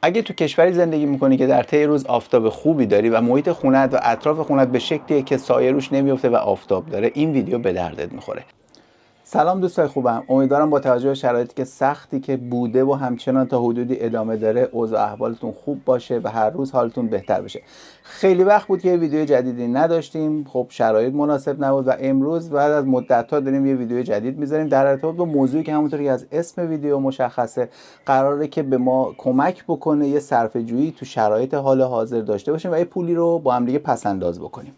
اگه تو کشوری زندگی میکنی که در طی روز آفتاب خوبی داری و محیط خونت و اطراف خونت به شکلیه که سایه روش نمیفته و آفتاب داره، این ویدیو به دردت میخوره. سلام دوستای خوبم، امیدوارم با توجه به شرایطی که سختی که بوده و همچنان تا حدودی ادامه داره اوضاع احوالتون خوب باشه و هر روز حالتون بهتر بشه. خیلی وقت بود که یه ویدیو جدیدی نداشتیم، خب شرایط مناسب نبود و امروز بعد از مدت‌ها داریم یه ویدیو جدید میذاریم در ارتباط با موضوعی که همونطوری که از اسم ویدیو مشخصه قراره که به ما کمک بکنه یه صرفه‌جویی تو شرایط حال حاضر داشته باشیم و یه پولی رو با هم دیگه پس‌انداز بکنیم.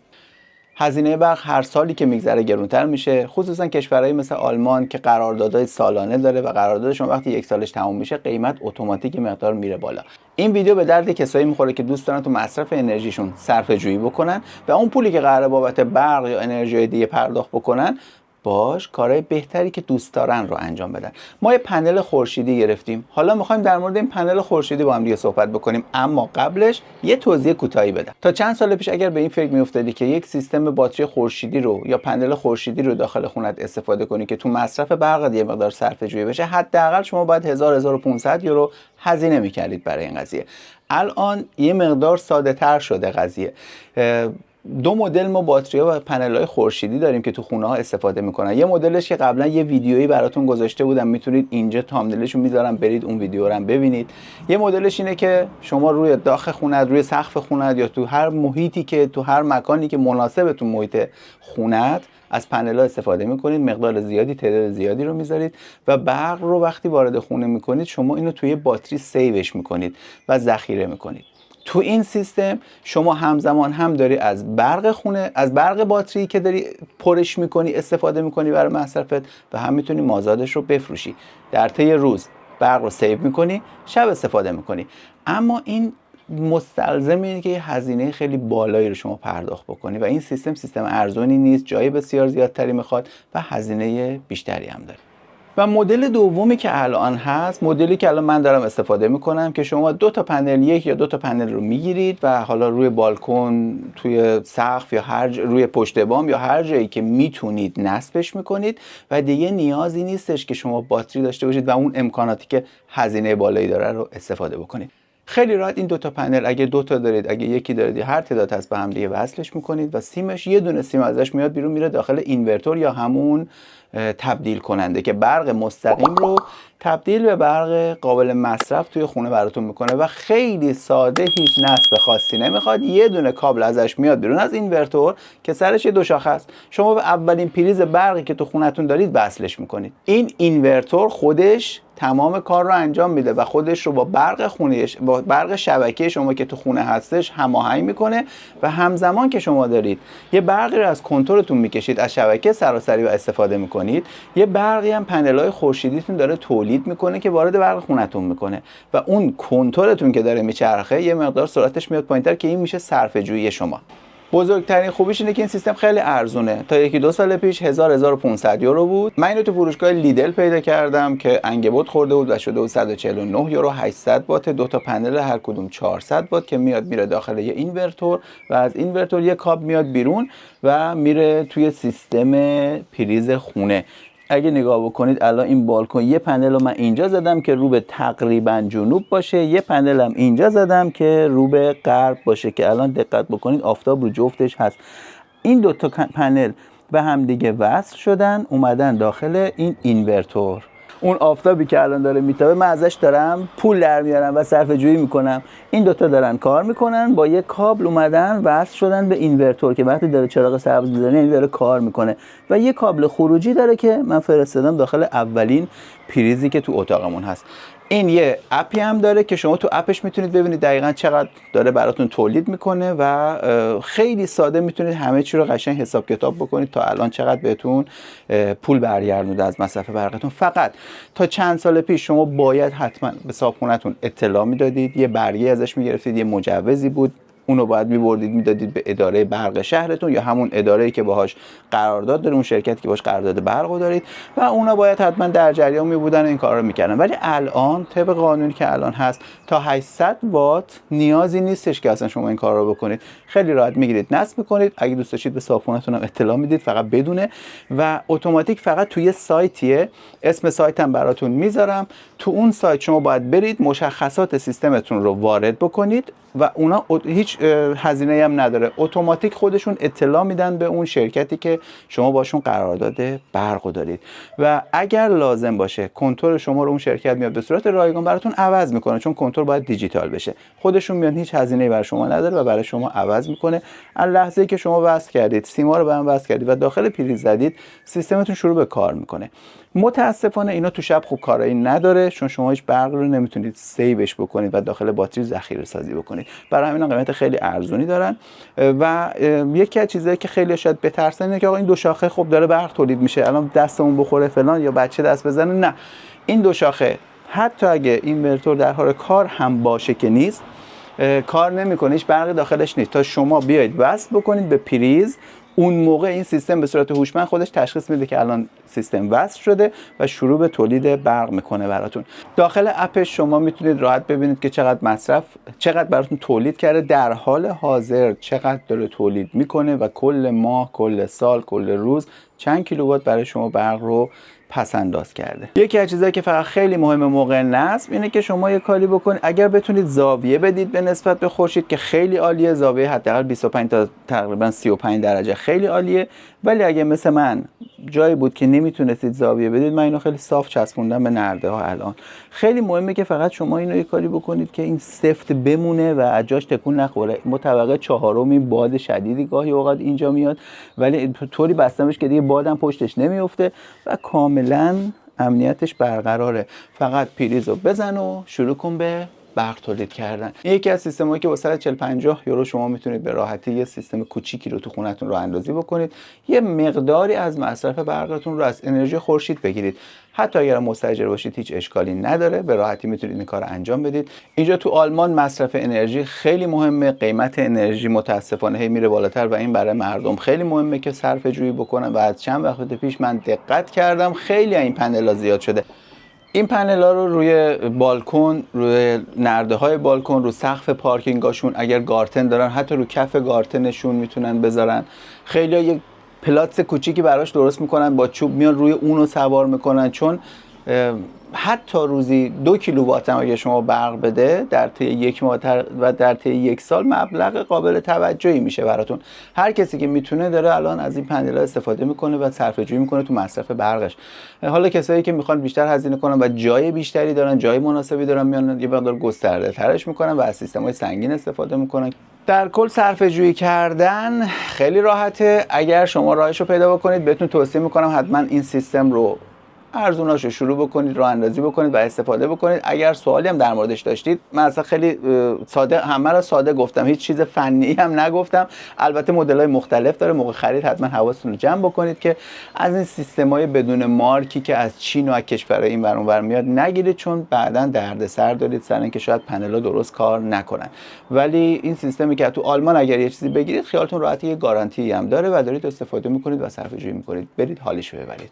هزینه برق هر سالی که میگذره گرونتر میشه، خصوصا کشورهایی مثل آلمان که قراردادهای سالانه داره و قراردادشون وقتی یک سالش تموم میشه قیمت اتوماتیک مقدار میره بالا. این ویدیو به درد کسایی میخوره که دوست دارن تو مصرف انرژیشون صرفه جویی بکنن و اون پولی که قراره بابت برق یا انرژی دیگه پرداخت بکنن باش کارهای بهتری که دوست دارن رو انجام بدن. ما یه پنل خورشیدی گرفتیم، حالا میخوایم در مورد این پنل خورشیدی با هم دیگه صحبت بکنیم، اما قبلش یه توضیح کوتاهی بدم. تا چند سال پیش اگر به این فکر میافتادی که یک سیستم باتری خورشیدی رو یا پنل خورشیدی رو داخل خونت استفاده کنی که تو مصرف برق یه مقدار صرفه جویی بشه، حداقل شما باید 1500 یورو هزینه میکردید برای این قضیه. الان یه مقدار ساده تر شده قضیه. دو مدل ما باتری و پنل‌های خورشیدی داریم که تو خونه ها استفاده میکنن. یه مدلش که قبلا یه ویدیویی براتون گذاشته بودم، میتونید اینجا تامنلش رو میذارم برید اون ویدیو رو هم ببینید. یه مدلش اینه که شما روی داخل خونت، روی سقف خونت یا تو هر محیطی که تو هر مکانی که مناسب تو محیط خونت از پنل‌ها استفاده میکنید، مقدار زیادی، تعداد زیادی رو میذارید و برق رو وقتی وارد خونه میکنید شما اینو توی باتری سیوش میکنید و ذخیره میکنید. تو این سیستم شما همزمان هم داری از برق خونه، از برق باتری که داری پرش میکنی استفاده میکنی برای مصرفت و هم میتونی مازادش رو بفروشی. در طی روز برق رو سیو میکنی، شب استفاده میکنی. اما این مستلزم اینه که یه هزینه خیلی بالایی رو شما پرداخت بکنی و این سیستم ارزونی نیست، جای بسیار زیادتری میخواد و هزینه بیشتری هم داره. و مدل دومی که الان هست، مدلی که الان من دارم استفاده میکنم که شما دو تا پنل، یک یا دو تا پنل رو میگیرید و حالا روی بالکن، توی سقف یا روی پشت بام یا هر جایی که میتونید نصبش میکنید و دیگه نیازی نیستش که شما باتری داشته باشید و اون امکاناتی که هزینه بالایی داره رو استفاده بکنید. خیلی راحت این دو تا پنل، اگه دو تا دارید، اگه یکی دارید، هر تعداد هست به هم دیگه وصلش میکنید و سیمش، یه دونه سیم ازش میاد بیرون میره داخل اینورتور یا همون تبدیل کننده که برق مستقیم رو تبدیل به برق قابل مصرف توی خونه براتون میکنه و خیلی ساده، هیچ نصب خاصی نمیخواد. یه دونه کابل ازش میاد بیرون از اینورتور که سرش یه دو شاخه است. شما به اولین پریز برقی که تو خونتون دارید وصلش میکنید. این اینورتور خودش تمام کار رو انجام میده و خودش رو با برق خونه‌اش، با برق شبکه شما که تو خونه هستش هماهنگ میکنه و همزمان که شما دارید یه برقی رو از کنتورتون میکشید، از شبکه سراسری و استفاده میکنید، یه برقی هم پنل‌های خورشیدیتون داره تولید میکنه که وارد برق خونتون میکنه و اون کنتورتون که داره میچرخه یه مقدار سرعتش میاد پایینتر که این میشه صرفه‌جویی شما. بزرگترین خوبیش اینه که این سیستم خیلی ارزونه. تا یکی دو سال پیش 1500 یورو بود. من اینو تو فروشگاه لیدل پیدا کردم که انگبت خورده بود و شده بود 149 یورو. 800 وات، دو تا پنل هر کدوم 400 وات که میاد میره داخل یه اینورتور و از اینورتور یه کابل میاد بیرون و میره توی سیستم پریز خونه. اگه نگاه بکنید الان این بالکن، یه پنل رو من اینجا زدم که رو به تقریبا جنوب باشه، یه پنل هم اینجا زدم که رو به غرب باشه که الان دقت بکنید آفتاب رو جفتش هست. این دو تا پنل به هم دیگه وصل شدن اومدن داخل این اینورتور. اون آفتابی که الان داره میتابه من ازش دارم پول در میارم و صرفه جویی میکنم. این دوتا دارن کار میکنن، با یه کابل اومدن وصل شدن به اینورتور که وقتی داره چراغ سبز میزنه این داره کار میکنه و یه کابل خروجی داره که من فرستادم داخل اولین پریزی که تو اتاقمون هست. این یه اپی هم داره که شما تو اپش میتونید ببینید دقیقاً چقدر داره براتون تولید میکنه و خیلی ساده میتونید همه چی رو قشنگ حساب کتاب بکنید تا الان چقدر بهتون پول برگردونده از مصرف برقتون. فقط تا چند سال پیش شما باید حتما به صاحبخونه‌تون اطلاع میدادید، یه برگه ازش میگرفتید، یه مجوزی بود اونو باید میبردید میدادید به اداره برق شهرتون یا همون اداره‌ای که باهاش قرارداد دارید، اون شرکتی که باهاش قرارداد برق دارید و اونا باید حتما در جریان میبودن و این کارا رو میکردن. ولی الان طبق قانونی که الان هست تا 800 وات نیازی نیستش که اصلا شما این کار رو بکنید. خیلی راحت میگیرید نصب میکنید، اگه دوست داشتید به صاحبخونه‌تون هم اطلاع میدید فقط بدونه و اتوماتیک فقط توی سایتیه، اسم سایتم براتون میذارم. تو اون سایت شما باید برید مشخصات سیستمتون رو وارد بکنید و اونا هیچ هزینه‌ای هم نداره، اتوماتیک خودشون اطلاع میدن به اون شرکتی که شما باشون قرارداد برق دارید و اگر لازم باشه کنترل شما رو اون شرکت میاد به صورت رایگان براتون عوض میکنه، چون کنترل باید دیجیتال بشه. خودشون میان، هیچ هزینه‌ای برای شما نداره و برای شما عوض میکنه. از لحظه‌ای که شما وصل کردید، سیما رو به هم وصل کردید و داخل پریز زدید، سیستمتون شروع به کار میکنه. متاسفانه اینا تو شب خوب کارایی نداره، چون شما هیچ برق رو نمیتونید سیوش بکنید و داخل باتری ذخیره سازی بکنید. برای همین قیمت خیلی ارزونی دارن و یکی از چیزایی که خیلی شاید بترسن اینه که آقا این دو شاخه خب داره برق تولید میشه، الان دستمون بخوره فلان یا بچه دست بزنه. نه، این دو شاخه حتی اگه اینورتور در حال کار هم باشه که نیست، کار نمیکنه، هیچ برقی داخلش نیست تا شما بیاید وصل بکنید به پریز. اون موقع این سیستم به صورت هوشمند خودش تشخیص میده که الان سیستم وصل شده و شروع به تولید برق میکنه براتون. داخل اپش شما میتونید راحت ببینید که چقدر براتون تولید کرده، در حال حاضر چقدر داره تولید میکنه و کل ماه، کل سال، کل روز چند کیلووات برای شما برق رو پس انداز کرده. یکی از چیزایی که فقط خیلی مهمه موقع نصب اینه که شما یه کاری بکنید، اگر بتونید زاویه بدید به نسبت به خورشید که خیلی عالیه، زاویه حداقل 25 تا تقریبا 35 درجه خیلی عالیه. ولی اگه مثل من جایی بود که نمیتونستید زاویه بدید، من اینو خیلی صاف چسبوندم به نرده ها. الان خیلی مهمه که فقط شما اینو یه کاری بکنید که این سفت بمونه و از جاش تکون نخوره. ما طبقه چهارم این باد شدیدی گاهی اوقات اینجا میاد، ولی طوری بستمش که دیگه بادم پشتش نمیفته و کاملا امنیتش برقراره. فقط پریزو بزن و شروع کن به برق تولید کردن. این یکی از سیستمایی که با سر 40-50 یورو شما میتونید به راحتی یه سیستم کوچیکی رو تو خونتون راه اندازی بکنید، یه مقداری از مصرف برقتون رو از انرژی خورشید بگیرید. حتی اگر مستاجر باشید هیچ اشکالی نداره، به راحتی میتونید این کار انجام بدید. اینجا تو آلمان مصرف انرژی خیلی مهمه، قیمت انرژی متاسفانه هی میره بالاتر و این برای مردم خیلی مهمه که صرفه جویی بکنن و از چند وقت پیش من دقت کردم خیلی این پنل‌ها زیاد شده. این پنل‌ها رو روی بالکن، روی نرده‌های بالکن، رو سقف پارکینگاشون، اگر گارتن دارن حتی رو کف گارتنشون میتونن بذارن. خیلی‌ها یک پلاتس کوچیکی براش درست میکنن، با چوب میان روی اونو سوار میکنن، چون حتی روزی 2 کیلووات هم اگه شما برق بده در طی یک ماه و در طی یک سال مبلغ قابل توجهی میشه براتون. هر کسی که میتونه داره الان از این پنل‌ها استفاده میکنه و صرفه جویی میکنه تو مصرف برقش. حالا کسایی که میخوان بیشتر هزینه کنن و جای بیشتری دارن، جای مناسبی دارن، میان یه مقدار گسترده ترش میکنن و از سیستم‌های سنگین استفاده میکنن. در کل صرفه جویی کردن خیلی راحته. اگر شما راهش رو پیدا بکنید بهتون توصیه میکنم حتما این سیستم رو ارزوناشو شروع بکنید، راه اندازی بکنید و استفاده بکنید. اگر سوالی هم در موردش داشتید، من اصلا خیلی ساده همه رو ساده گفتم، هیچ چیز فنی هم نگفتم. البته مدل‌های مختلف داره، موقع خرید حتما حواستون رو جمع بکنید که از این سیستم‌های بدون مارکی که از چین و از کشورهای این ور اون ور میاد نگیرید، چون بعداً دردسر دارید سر اینکه شاید پنل‌ها درست کار نکنن. ولی این سیستمی که تو آلمان اگر یه چیزی بگیرید خیالتون راحت، یه گارانتی هم داره و دارید استفاده می‌کنید و صرفه‌جویی می‌کنید، برید حالش رو ببرید.